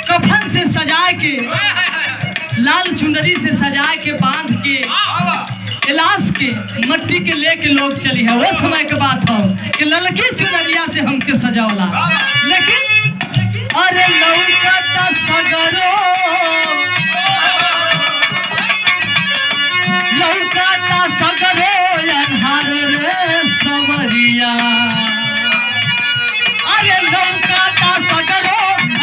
कफन से सजा के, लाल चुनरी से सजा के, बांध के, इलाज के मट्टी के लेके लोग चली है। वो समय के बात हो कि ललकी चुनरिया से हमके सजावला, लेकिन अरे लौकता सगरो, लौकता सगरो अन्हार रे सवरिया, अरे लौकता सगरो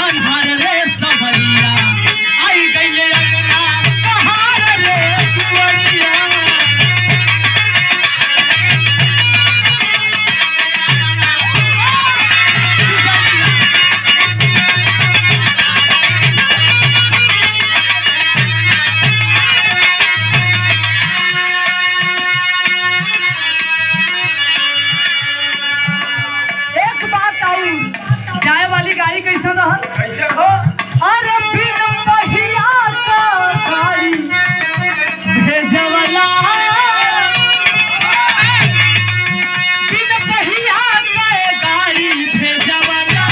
अन्हार रे सवरिया, आई गईले अंगना कहार रे सुवरिया। जाए वाली गाड़ी कैसे रहल? अरे बिन पहिया का गाड़ी भेजवला, बिन पहिया का गाड़ी भेजवला,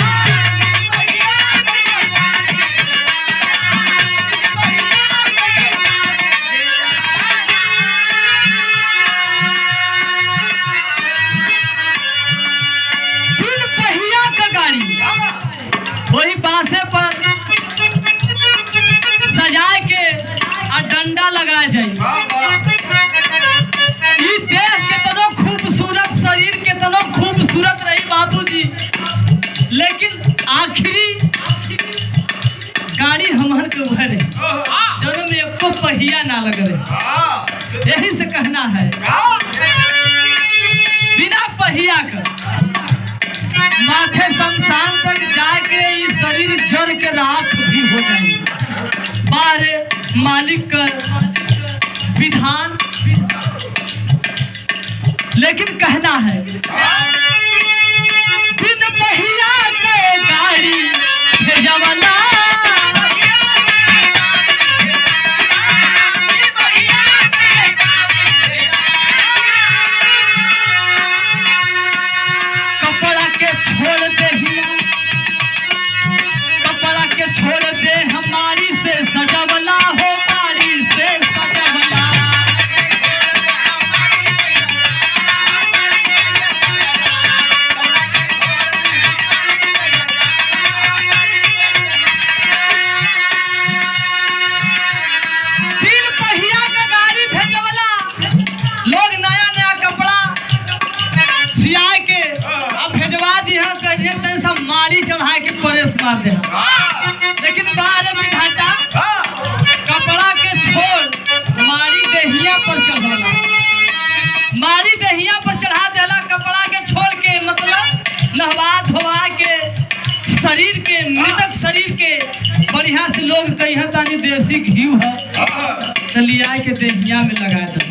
बिन पहिया का गाड़ी वही बांसे पर सजा के और डंडा लगा जाए। इस देश कितना खूबसूरत, शरीर कितना खूबसूरत रही बाबूजी, लेकिन आखिरी गाड़ी हमार के उधर है जरूर में एको पहिया ना लग रहे। यही से कहना है बिना पहिया का माथे शमशान तक जाके इस शरीर जड़ के राख भी हो जाए। बारे मालिक का विधान, लेकिन कहना है बिन पहिया के गाड़ी भेजवला, कपड़ा के छोड़ दे, कपड़ा के छोड़ दे हमारी से सजवला हो, मारी से सजवला, तीन पहिया का गाड़ी भेजवला। लोग नया नया कपड़ा सिया के अब भेजवा दी है, कहिए तैसा मारी चढ़ा के परेश मार दे। लेकिन बाहर विधाता कपड़ा के छोड़ मारी देहिया पर चढ़ला, मारी देहिया पर चढ़ा देला, कपड़ा के छोड़ के मतलब नहवा धोवा के शरीर के, मृतक शरीर के बढ़िया से लोग कहिए तानी देसी घी है तो लिया के देहिया में लगा दे,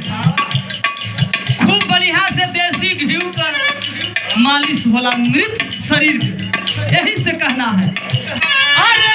खूब बढ़िया से देसी घी कर मालिश होला मृत शरीर के। यही से कहना है अरे